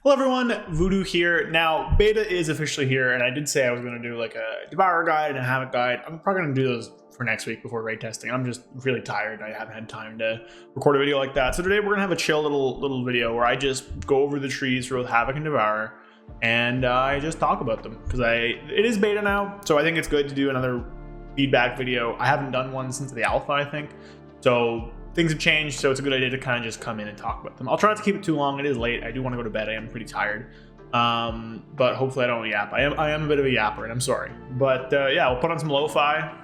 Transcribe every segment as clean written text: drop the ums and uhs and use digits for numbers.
Hello everyone, Voodoo here. Now, beta is officially here, and I did say I was going to do like a Devourer guide and a Havoc guide. I'm probably going to do those for next week before raid testing. I'm just really tired. I haven't had time to record a video like that. So today we're going to have a chill little video where I just go over the trees for both Havoc and Devourer, and I just talk about them because it is beta now, so I think it's good to do another feedback video. I haven't done one since the alpha, I think, so things have changed, so it's a good idea to kind of just come in and talk about them. I'll try not to keep it too long. It is late. I do want to go to bed. I am pretty tired, but hopefully I don't yap. I am a bit of a yapper, and I'm sorry. But yeah, we'll put on some lo-fi.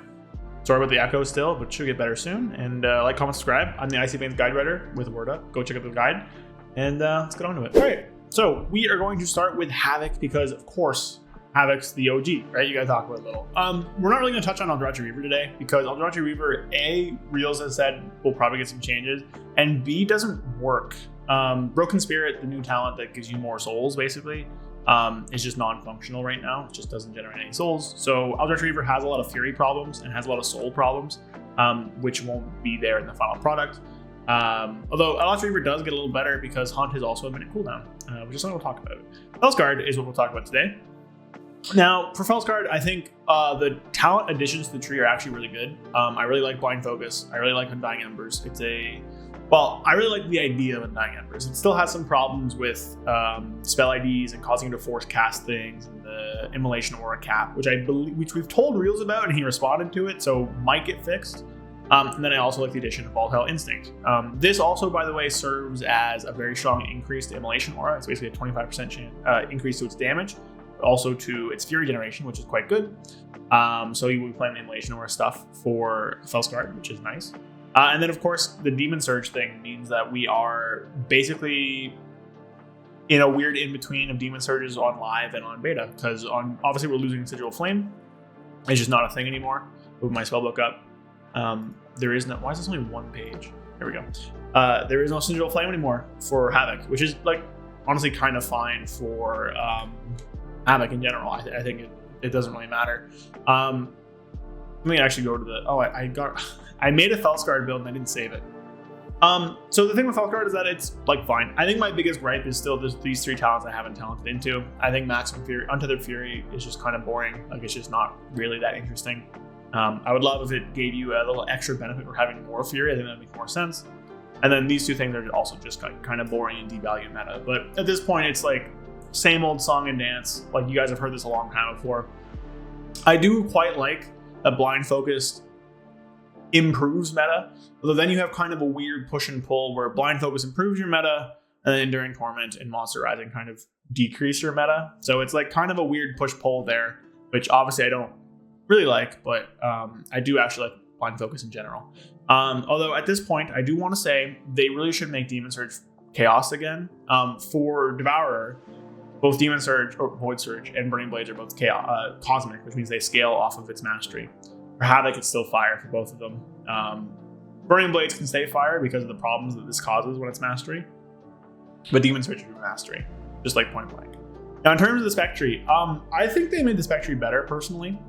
Sorry about the echo still, but it should get better soon. And like, comment, subscribe. I'm the Icy Veins guide writer with a word up. Go check out the guide, and let's get on to it. All right, so we are going to start with Havoc because, of course, Havoc's the OG, right? You gotta talk about it a little. We're not really gonna touch on Eldrazi Reaver today because Eldrazi Reaver, A, Reels has said will probably get some changes, and B, doesn't work. Broken Spirit, the new talent that gives you more souls, basically, is just non-functional right now. It just doesn't generate any souls. So Eldrazi Reaver has a lot of Fury problems and has a lot of soul problems, which won't be there in the final product. Although Eldrazi Reaver does get a little better because Hunt is also a minute cooldown, which is something we'll talk about. Felskard is what we'll talk about today. Now, for Felskard, I think the talent additions to the tree are actually really good. I really like Blind Focus. I really like Undying Embers. I really like the idea of Undying Embers. It still has some problems with spell IDs and causing you to force cast things, and the Immolation Aura cap, which we've told Reels about, and he responded to it, so might get fixed. And then I also like the addition of Volatile Instinct. This also, by the way, serves as a very strong increase to Immolation Aura. It's basically a 25% increase to its damage, also to its Fury generation, which is quite good. So you will be playing the Immolation Aura stuff for Felskard, which is nice. And then, of course, the Demon Surge thing means that we are basically in a weird in-between of Demon Surges on live and on beta, because obviously we're losing Sigil of Flame. It's just not a thing anymore. Move my spellbook up. There is no... Why is this only one page? There we go. There is no Sigil of Flame anymore for Havoc, which is, like, honestly kind of fine for Havoc in general. I think it doesn't really matter. Let me actually go to the... I made a Felskard build and I didn't save it. So the thing with Felskard is that it's like fine. I think my biggest gripe is still these three talents I haven't talented into. I think Maximum Fury, Untethered Fury is just kind of boring. Like, it's just not really that interesting. I would love if it gave you a little extra benefit for having more Fury. I think that would make more sense. And then these two things are also just kind of boring and devalue meta. But at this point, it's like same old song and dance. Like, you guys have heard this a long time before. I do quite like that Blind Focus improves meta, although then you have kind of a weird push and pull where Blind Focus improves your meta, and then Enduring Torment and Monster Rising kind of decrease your meta. So it's like kind of a weird push-pull there, which obviously I don't really like, but I do actually like Blind Focus in general. Although at this point, I do want to say they really should make Demon Surge Chaos again. For Devourer, both Demon Surge, or Void Surge, and Burning Blades are both Cosmic, which means they scale off of its mastery. For Havoc, it's still fire for both of them. Burning Blades can stay fire because of the problems that this causes when it's mastery, but Demon Surge is mastery, just like point blank. Now, in terms of the spec tree, I think they made the spec tree better, personally.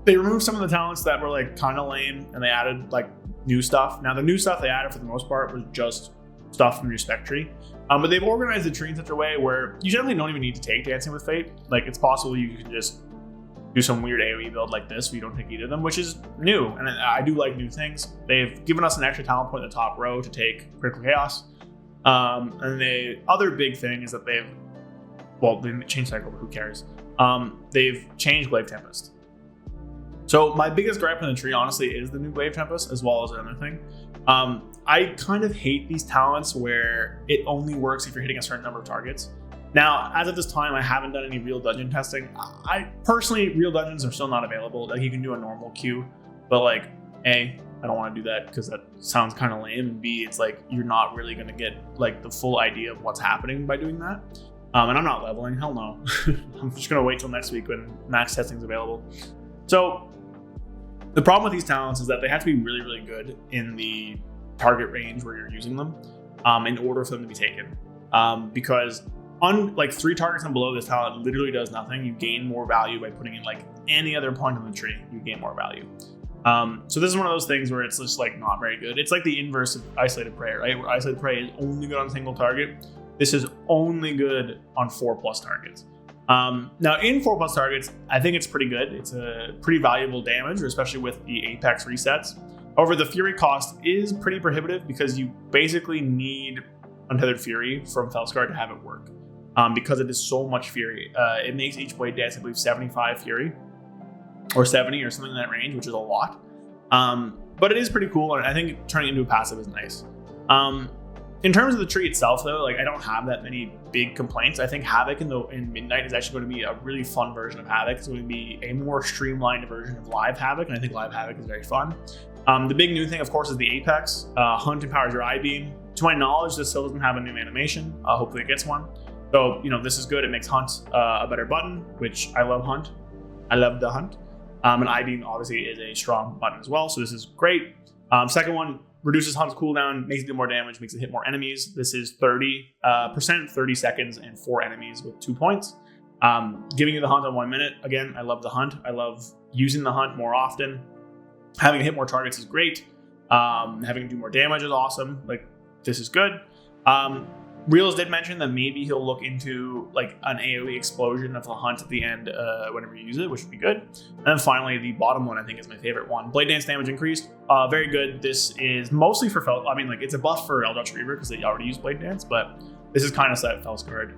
They removed some of the talents that were like kind of lame, and they added like new stuff. Now, the new stuff they added for the most part was just stuff from your spec tree, but they've organized the tree in such a way where you generally don't even need to take Dancing with Fate. Like, it's possible you can just do some weird AoE build like this where you don't take either of them, which is new, and I do like new things. They've given us an extra talent point in the top row to take Critical Chaos, and the other big thing is that they changed cycle, but who cares? They've changed Glaive Tempest. So my biggest gripe on the tree, honestly, is the new Glaive Tempest, as well as another thing. I kind of hate these talents where it only works if you're hitting a certain number of targets. Now, as of this time, I haven't done any real dungeon testing. Personally, real dungeons are still not available. Like, you can do a normal queue, but like, A, I don't want to do that because that sounds kind of lame, and B, it's like you're not really going to get like the full idea of what's happening by doing that. And I'm not leveling, hell no. I'm just going to wait till next week when max testing is available. So the problem with these talents is that they have to be really, really good in the target range where you're using them in order for them to be taken. Because on like 3 targets and below, this talent literally does nothing. You gain more value by putting in like any other point on the tree. You gain more value. So this is one of those things where it's just like not very good. It's like the inverse of Isolated Prey, right? Where Isolated Prey is only good on a single target. this is only good on 4+ targets. Now in 4+ targets, I think it's pretty good. It's a pretty valuable damage, especially with the Apex resets. However, the Fury cost is pretty prohibitive because you basically need Untethered Fury from Felskar to have it work. Because it is so much Fury. It makes each Blade Dance, I believe, 75 Fury. Or 70 or something in that range, which is a lot. But it is pretty cool, and I think turning it into a passive is nice. In terms of the tree itself, though, like I don't have that many big complaints. I think Havoc in Midnight is actually going to be a really fun version of Havoc. It's going to be a more streamlined version of Live Havoc, and I think Live Havoc is very fun. The big new thing, of course, is the Apex. Hunt empowers your I-Beam. To my knowledge, this still doesn't have a new animation. Hopefully it gets one. So, this is good. It makes Hunt a better button, which I love Hunt. I love the Hunt. And I-Beam obviously is a strong button as well, so this is great. Second one, reduces Hunt's cooldown, makes it do more damage, makes it hit more enemies. This is 30%, 30 seconds, and 4 enemies with 2 points. Giving you the Hunt on 1 minute. Again, I love the Hunt. I love using the Hunt more often. Having it hit more targets is great. Having it do more damage is awesome. Like, this is good. Reels did mention that maybe he'll look into like an AoE explosion of the Hunt at the end whenever you use it, which would be good. And then finally, the bottom one I think is my favorite one. Blade Dance damage increased. Very good. This is mostly for it's a buff for Eldritch Reaver because they already use Blade Dance, but this is kind of set Felskar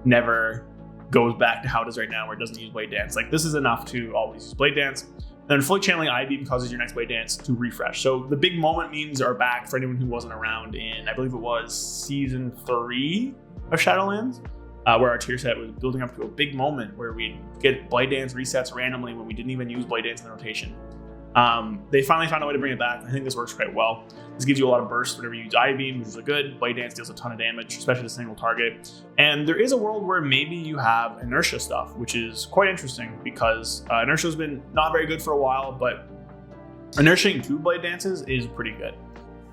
never goes back to how it is right now where it doesn't use Blade Dance. Like, this is enough to always use Blade Dance. Then fully channeling I-Beam causes your next Blade Dance to refresh. So the big moment memes are back for anyone who wasn't around in, I believe it was season 3 of Shadowlands, where our tier set was building up to a big moment where we'd get Blade Dance resets randomly when we didn't even use Blade Dance in the rotation. They finally found a way to bring it back. I think this works quite well. This gives you a lot of bursts whenever you use I-Beam, which is good. Blade Dance deals a ton of damage, especially to single target. And there is a world where maybe you have inertia stuff, which is quite interesting because inertia has been not very good for a while, but inertiaing 2 Blade Dances is pretty good.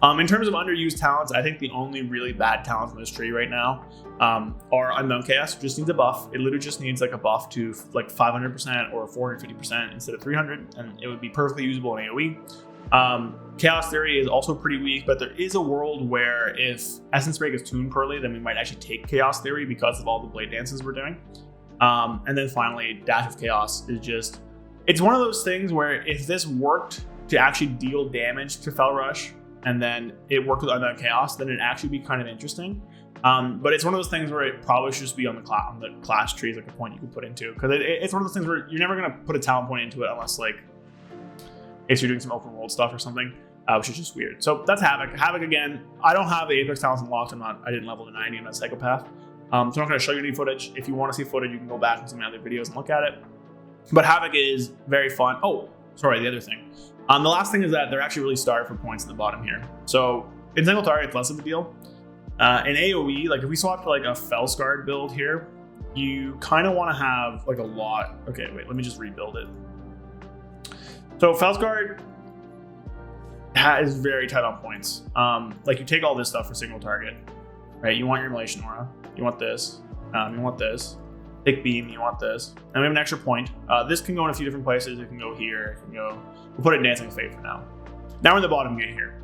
In terms of underused talents, I think the only really bad talents in this tree right now are Unbound Chaos, which just needs a buff. It literally just needs like a buff to like 500% or 450% instead of 300, and it would be perfectly usable in AoE. Chaos Theory is also pretty weak, but there is a world where if Essence Break is tuned poorly, then we might actually take Chaos Theory because of all the Blade Dances we're doing. And then finally, Dash of Chaos is just, it's one of those things where if this worked to actually deal damage to Fel Rush, and then it worked with Unbound Chaos, then it'd actually be kind of interesting. But it's one of those things where it probably should just be on the class tree is like a point you could put into, because it's one of those things where you're never gonna put a talent point into it unless like if you're doing some open world stuff or something, which is just weird. So that's Havoc. Havoc again. I don't have the Apex talents unlocked. I didn't level to 90 in that Psychopath. So I'm not gonna show you any footage. If you want to see footage, you can go back to some of my other videos and look at it. But Havoc is very fun. Oh, sorry, the other thing. The last thing is that they're actually really starved for points in the bottom here. So in single target, it's less of a deal. In AoE, like if we swap to like a Felskar build here, you kind of want to have like a lot. Okay, wait, let me just rebuild it. So Felskar is very tight on points. Like you take all this stuff for single target, right? You want your Immolation Aura, you want this, you want this. Thick Beam, you want this. And we have an extra point. This can go in a few different places. It can go here, it can go, we'll put it in Dancing Fate for now. Now we're in the bottom gate here.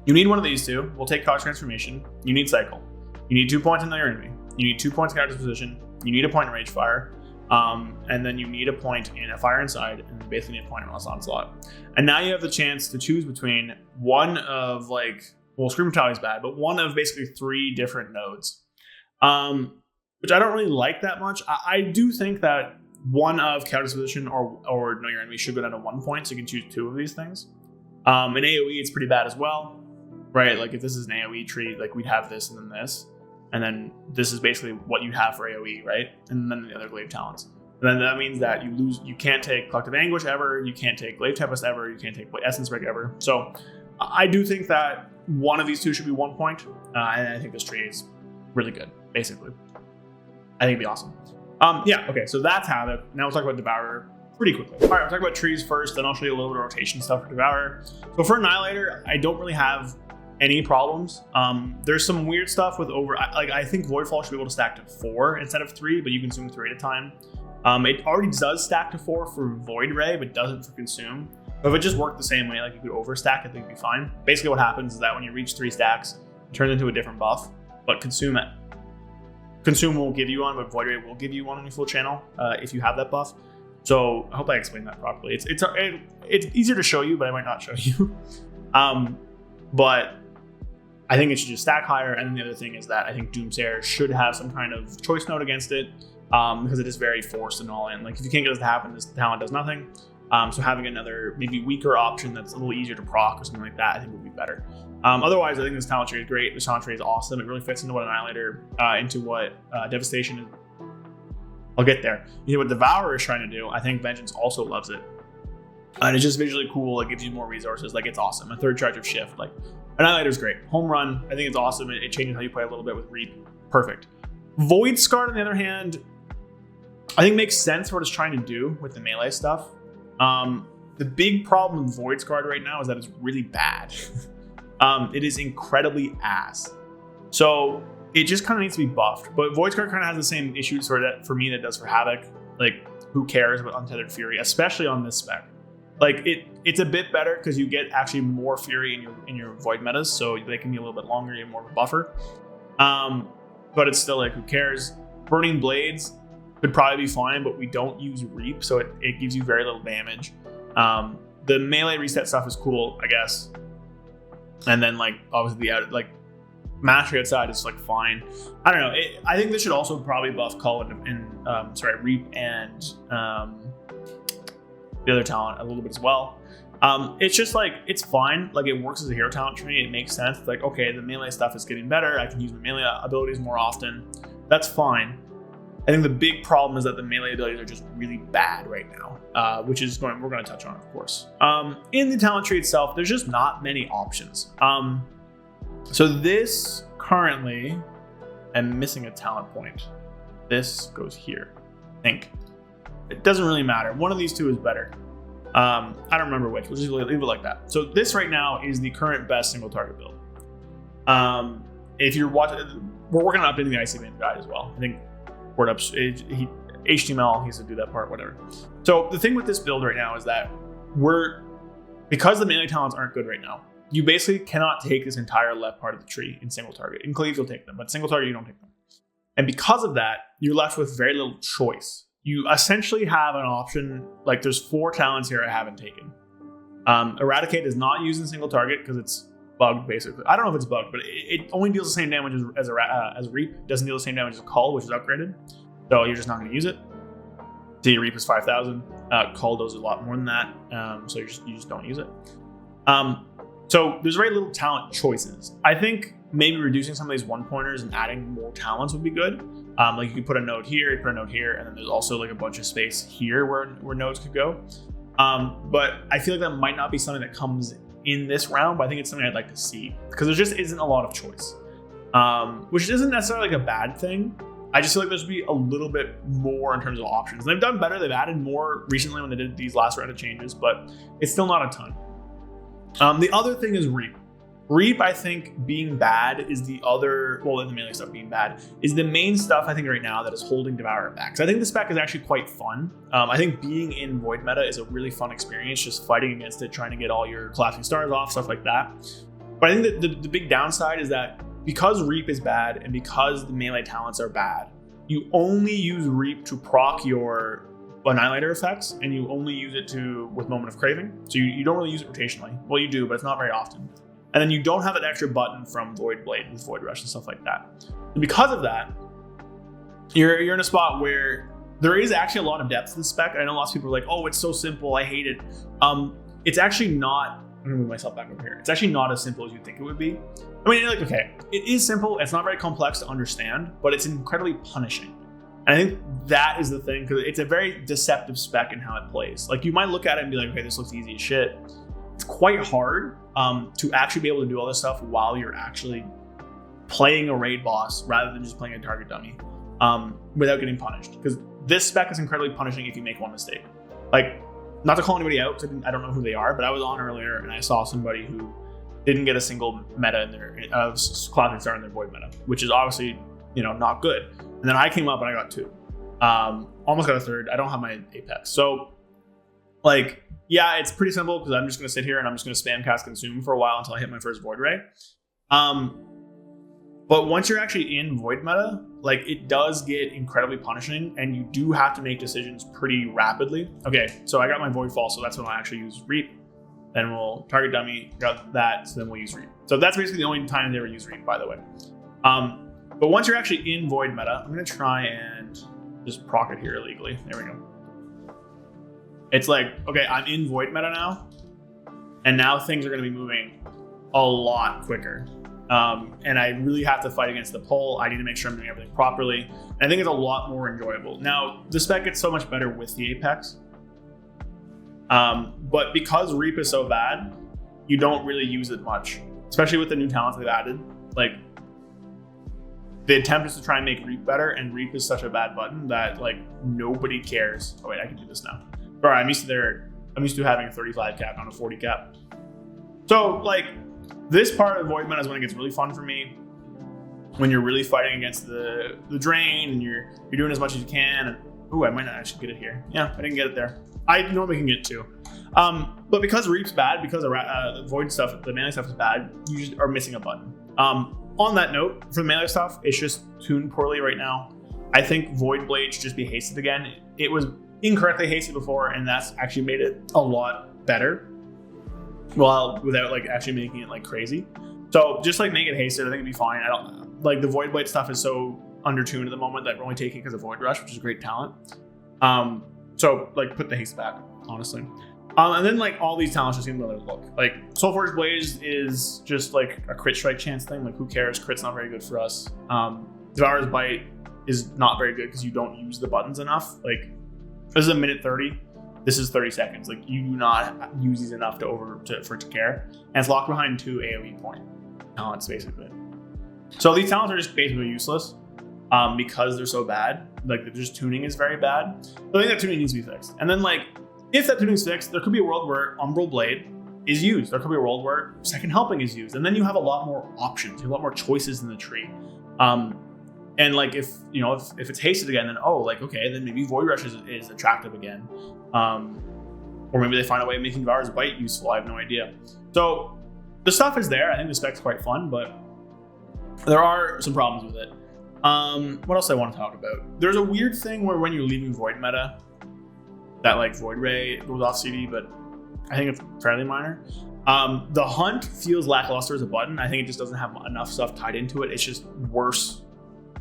You need one of these two. We'll take Cause Transformation. You need Cycle. You need 2 points in your enemy. You need 2 points in Character's Position. You need a point in Rage Fire. And then you need a point in a Fire Inside, and then basically need a point in Relentless Onslaught. And now you have the chance to choose between one of like, well, Scream Brutality is bad, but one of basically 3 different nodes. Which I don't really like that much. I do think that one of Counter's Position or Know Your Enemy should go down to 1 point, so you can choose 2 of these things. In AoE, it's pretty bad as well, right? Like if this is an AoE tree, like we'd have this and then this is basically what you have for AoE, right? And then the other Glaive talents. And then that means that you can't take Collective Anguish ever, you can't take Glaive Tempest ever, you can't take Essence Break ever. So I do think that one of these 2 should be 1 point, and I think this tree is really good, basically. I think it'd be awesome. Yeah, okay, so that's Havoc. Now we'll talk about Devourer pretty quickly. All right, we'll talk about trees first, then I'll show you a little bit of rotation stuff for Devourer. So for Annihilator, I don't really have any problems. There's some weird stuff with I think Voidfall should be able to stack to 4 instead of 3, but you consume 3 at a time. It already does stack to 4 for Void Ray, but doesn't for Consume. But if it just worked the same way, like you could overstack, I think it'd be fine. Basically what happens is that when you reach 3 stacks, it turns into a different buff. but Consume won't give you one, but Void Ray will give you one on your full channel if you have that buff. So I hope I explained that properly. It's easier to show you, but I might not show you. But I think it should just stack higher. And then the other thing is that I think Doomsayer should have some kind of choice note against it because it is very forced and all in. Like if you can't get this to happen, this talent does nothing. So having another maybe weaker option that's a little easier to proc or something like that, I think would be better. Otherwise, I think this talent tree is great. This talent tree is awesome. It really fits into what Annihilator, into what Devastation is. I'll get there. You know what Devourer is trying to do. I think Vengeance also loves it. And it's just visually cool. It gives you more resources. Like it's awesome. A third charge of Shift. Like Annihilator is great. Home Run, I think it's awesome. It changes how you play a little bit with Reap. Perfect. Void Scar, on the other hand, I think makes sense for what it's trying to do with the melee stuff. The big problem with Void Scar right now is that it's really bad. It is incredibly ass. So it just kind of needs to be buffed. But Void Scar kind of has the same issues for me that does for Havoc. Like, who cares about Untethered Fury, especially on this spec? Like it's a bit better because you get actually more Fury in your Void metas, so they can be a little bit longer, you have more of a buffer. But it's still like, who cares? Burning Blades could probably be fine, but we don't use Reap, so it gives you very little damage. The melee reset stuff is cool, I guess. And then like obviously Mastery outside is like fine. I don't know. I think this should also probably buff Reap and the other talent a little bit as well. It's just like, it's fine. Like it works as a hero talent tree. It makes sense. It's like, okay, the melee stuff is getting better. I can use my melee abilities more often. That's fine. I think the big problem is that the melee abilities are just really bad right now, which is we're going to touch on, of course. In the talent tree itself, there's just not many options. So this currently, I'm missing a talent point. This goes here, I think. It doesn't really matter. One of these two is better. I don't remember which. We'll just leave it like that. So this right now is the current best single target build. If you're watching, we're working on updating the Icy Veins guide as well. I think word up, HTML, he has to do that part, whatever. So the thing with this build right now is that because the melee talents aren't good right now, you basically cannot take this entire left part of the tree in single target. In Cleave, you'll take them, but single target, you don't take them. And because of that, you're left with very little choice. You essentially have an option, like there's 4 talents here I haven't taken. Eradicate is not used in single target because it's bugged, basically. I don't know if it's bugged, but it only deals the same damage as Reap. It doesn't deal the same damage as Cull, which is upgraded. So you're just not going to use it. See, Reap is 5,000. Cull does a lot more than that. So you just don't use it. So there's very little talent choices. I think maybe reducing some of these one-pointers and adding more talents would be good. Like you could put a node here, you put a node here, and then there's also like a bunch of space here where nodes could go. But I feel like that might not be something that comes in this round, but I think it's something I'd like to see because there just isn't a lot of choice, which isn't necessarily like a bad thing. I just feel like there should be a little bit more in terms of options. And they've done better. They've added more recently when they did these last round of changes, but it's still not a ton. The other thing is Reap. Reap, I think, being bad is the melee stuff being bad is the main stuff I think right now that is holding Devourer back. So I think this spec is actually quite fun. I think being in Void meta is a really fun experience, just fighting against it, trying to get all your collapsing stars off, stuff like that. But I think that the big downside is that because Reap is bad and because the melee talents are bad, you only use Reap to proc your Annihilator effects, and you only use it with Moment of Craving. So you don't really use it rotationally. Well, you do, but it's not very often. And then you don't have an extra button from Void Blade with Void Rush and stuff like that. And because of that, you're in a spot where there is actually a lot of depth to the spec. I know lots of people are like, oh, it's so simple, I hate it. It's actually not, I'm gonna move myself back over here. It's actually not as simple as you think it would be. I mean, like, okay, it is simple. It's not very complex to understand, but it's incredibly punishing. And I think that is the thing, because it's a very deceptive spec in how it plays. Like, you might look at it and be like, okay, this looks easy as shit. It's quite hard to actually be able to do all this stuff while you're actually playing a raid boss rather than just playing a target dummy without getting punished. Because this spec is incredibly punishing if you make one mistake. Like, not to call anybody out, because I don't know who they are, but I was on earlier and I saw somebody who didn't get a single meta in their collapsing star in their Void meta, which is obviously, not good. And then I came up and I got 2. Almost got a 3rd. I don't have my Apex. So, like, yeah, it's pretty simple because I'm just going to sit here and I'm just going to spam cast Consume for a while until I hit my first Void Ray. But once you're actually in Void meta, like it does get incredibly punishing and you do have to make decisions pretty rapidly. Okay, so I got my Void Fall, so that's when I'll actually use Reap. Then we'll target dummy, got that, so then we'll use Reap. So that's basically the only time they ever use Reap, by the way. But once you're actually in Void meta, I'm gonna try and just proc it here illegally. There we go. It's like, okay, I'm in Void meta now, and now things are gonna be moving a lot quicker. And I really have to fight against the pull. I need to make sure I'm doing everything properly. And I think it's a lot more enjoyable. Now, the spec gets so much better with the Apex. But because Reap is so bad, you don't really use it much, especially with the new talents they've added. Like, the attempt is to try and make Reap better, and Reap is such a bad button that like nobody cares. Oh wait, I can do this now. All right, I'm used to having a 35 cap, not a 40 cap. So like, this part of Void meta is when it gets really fun for me. When you're really fighting against the drain and you're doing as much as you can. And, ooh, I might not actually get it here. Yeah, I didn't get it there. I normally can get it too. But because Reap's bad, because the Void stuff, the melee stuff is bad, you just are missing a button. On that note, for the melee stuff, it's just tuned poorly right now. I think Void Blade should just be hasted again. It was incorrectly hasted before, and that's actually made it a lot better. Well, without like actually making it like crazy. So just like make it hasted, I think it'd be fine. I don't like the Void Blade stuff is so undertuned at the moment that we're only taking it because of Void Rush, which is a great talent. So like put the haste back, honestly. And then like all these talents just seem to look like Soulforged Blaze is just like a crit strike chance thing. Like who cares? Crit's not very good for us. Devourer's Bite is not very good because you don't use the buttons enough. Like this is a minute 30. This is 30 seconds. Like you do not use these enough for it to care. And it's locked behind 2 AoE point talents basically. So these talents are just basically useless because they're so bad. Like just tuning is very bad. So I think that tuning needs to be fixed. And then like if that tuning is fixed, there could be a world where Umbral Blade is used. There could be a world where Second Helping is used. And then you have a lot more options. You have a lot more choices in the tree. And like if it's hasted again, then okay, then maybe Void Rush is attractive again. Or maybe they find a way of making Devourer's Bite useful. I have no idea. So the stuff is there. I think the spec's quite fun, but there are some problems with it. What else I want to talk about? There's a weird thing where when you're leaving Void meta, that like Void Ray goes off CD, but I think it's fairly minor. The Hunt feels lackluster as a button. I think it just doesn't have enough stuff tied into it. It's just worse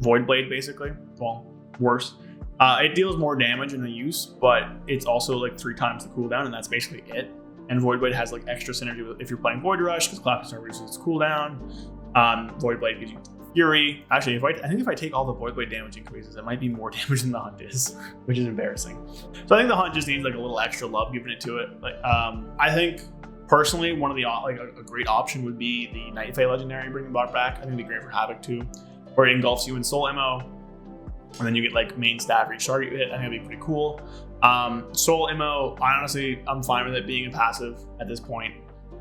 Void Blade, basically. Well, worse. It deals more damage in the use, but it's also like 3 times the cooldown, and that's basically it. And Void Blade has like extra synergy with if you're playing Void Rush, because Clapping Star reduces its cooldown. Void Blade gives you Fury. Actually, I think if I take all the Void Blade damage increases, it might be more damage than the Hunt is, which is embarrassing. So I think the Hunt just needs like a little extra love given it to it. Like, I think personally, one of the a great option would be the Night Fae Legendary bringing bot back. I think it'd be great for Havoc too, where it engulfs you in Soul MO, and then you get like main stat for each target you hit. I think it'd be pretty cool. Soul MO, I'm fine with it being a passive at this point.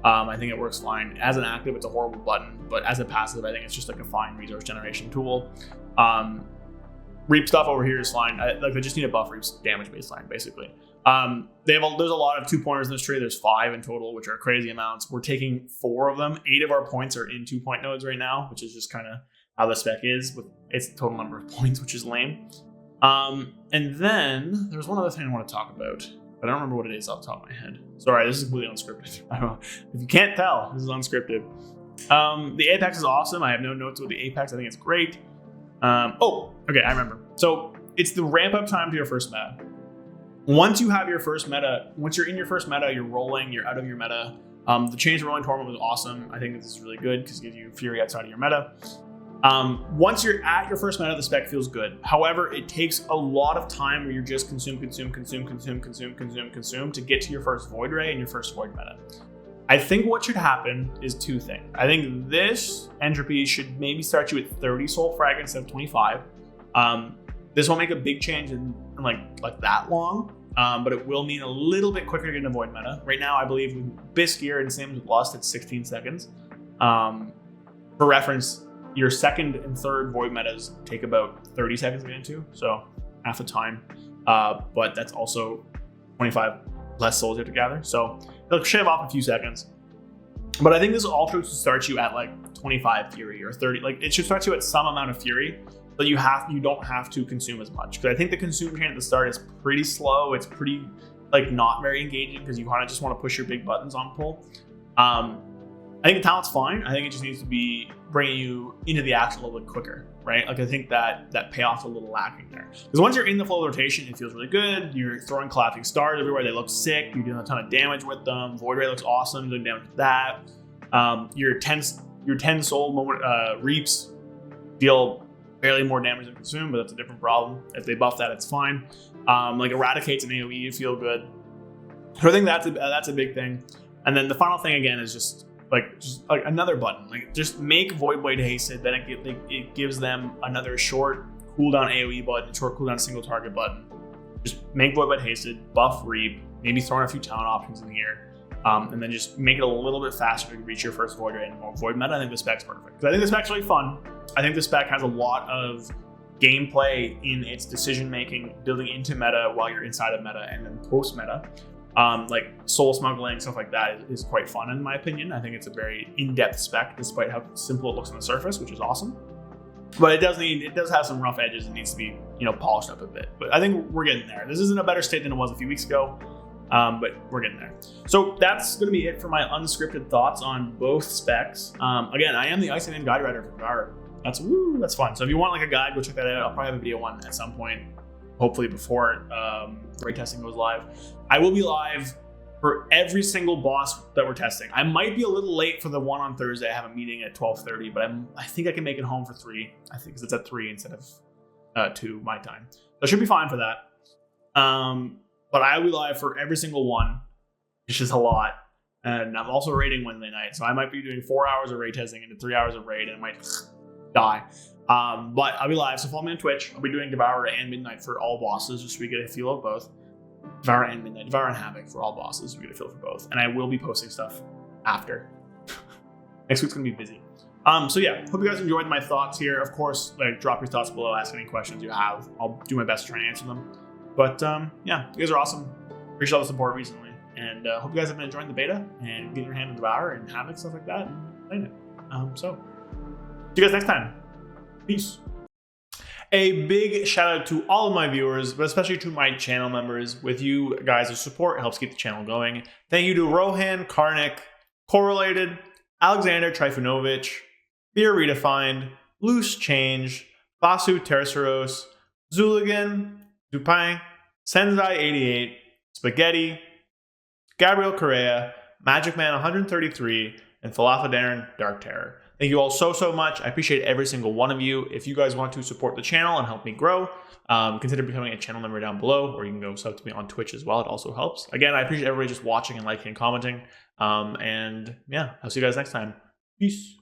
I think it works fine. As an active, it's a horrible button, but as a passive, I think it's just like a fine resource generation tool. Reap stuff over here is fine. They just need a buff Reap's damage baseline, basically. There's a lot of 2-pointers in this tree. There's 5 in total, which are crazy amounts. We're taking 4 of them. 8 of our points are in 2-point nodes right now, which is just kind of how the spec is with its total number of points, which is lame. And then there's one other thing I want to talk about, but I don't remember what it is off the top of my head. Sorry, this is completely unscripted. I don't know. If you can't tell, this is unscripted. The Apex is awesome. I have no notes with the Apex. I think it's great. Okay, I remember. So it's the ramp up time to your first meta. Once you have your first meta, once you're in your first meta, you're rolling, you're out of your meta. The change to rolling tournament was awesome. I think this is really good because it gives you Fury outside of your meta. Once you're at your first meta, the spec feels good. However, it takes a lot of time where you're just consume to get to your first Void Ray and your first Void meta. I think what should happen is 2 things. I think this entropy should maybe start you at 30 soul frag instead of 25. This won't make a big change in like that long, but it will mean a little bit quicker to get into Void meta. Right now, I believe with Bisgear and same with Lust, it's 16 seconds. For reference, your second and third Void metas take about 30 seconds to get into, so half the time. But that's also 25 less souls you have to gather, so they'll shave off a few seconds. But I think this also should start you at like 25 fury or 30. Like it should start you at some amount of fury, but you don't have to consume as much. Because I think the consume chain at the start is pretty slow. It's pretty like not very engaging because you kind of just want to push your big buttons on pull. I think the talent's fine. I think it just needs to be bringing you into the action a little bit quicker, right? Like I think that payoff's a little lacking there. Because once you're in the flow of rotation, it feels really good. You're throwing collapsing stars everywhere. They look sick. You're doing a ton of damage with them. Void Ray looks awesome. Doing damage with that. Your 10 soul moment reaps deal barely more damage than consume, but that's a different problem. If they buff that, it's fine. Like eradicates an AoE, you feel good. So I think that's a big thing. And then the final thing again is just like another button. Like just make Void Blade hasted, then it gives them another short cooldown AoE button, short cooldown single target button. Just make Void Blade hasted, buff Reap, maybe throw in a few talent options in here, and then just make it a little bit faster to reach your first Void Ray and more Void meta. I think the spec's perfect. Because I think the spec's really fun. I think the spec has a lot of gameplay in its decision making, building into meta while you're inside of meta and then post meta. Like soul smuggling, stuff like that is quite fun in my opinion. I think it's a very in-depth spec despite how simple it looks on the surface, which is awesome. But it does have some rough edges and needs to be, polished up a bit. But I think we're getting there. This isn't a better state than it was a few weeks ago, but we're getting there. So that's going to be it for my unscripted thoughts on both specs. Again, I am the Icy Veins guide writer for Devourer. That's fun. So if you want like a guide, go check that out. I'll probably have a video one at some point, hopefully before raid testing goes live. I will be live for every single boss that we're testing. I might be a little late for the one on Thursday. I have a meeting at 12:30, but I think I can make it home for 3. I think because it's at 3 instead of 2 my time. So I should be fine for that. But I will be live for every single one, which is a lot. And I'm also raiding Wednesday night, so I might be doing 4 hours of raid testing into 3 hours of raid, and I might die. But I'll be live, so follow me on Twitch. I'll be doing Devourer and Midnight for all bosses, just so we get a feel of both. Devourer and Midnight, Devourer and Havoc for all bosses, we get a feel for both. And I will be posting stuff after. Next week's gonna be busy. So yeah, hope you guys enjoyed my thoughts here. Of course, like drop your thoughts below, ask any questions you have. I'll do my best to try and answer them. But yeah, you guys are awesome. Appreciate all the support recently. And hope you guys have been enjoying the beta and getting your hand on Devourer and Havoc, stuff like that, and playing it. So see you guys next time. Peace. A big shout out to all of my viewers, but especially to my channel members. With you guys' support, it helps keep the channel going. Thank you to Rohan, Karnik, Correlated, Alexander Trifunovic, Fear Redefined, Loose Change, Basu Terceros, Zuligan, Dupin, Senzai88, Spaghetti, Gabriel Correa, Magic Man 133, and Falafel Darren Dark Terror. Thank you all so much. I appreciate every single one of you. If you guys want to support the channel and help me grow, consider becoming a channel member down below, or you can go sub to me on Twitch as well. It also helps. Again, I appreciate everybody just watching and liking and commenting. And yeah, I'll see you guys next time. Peace.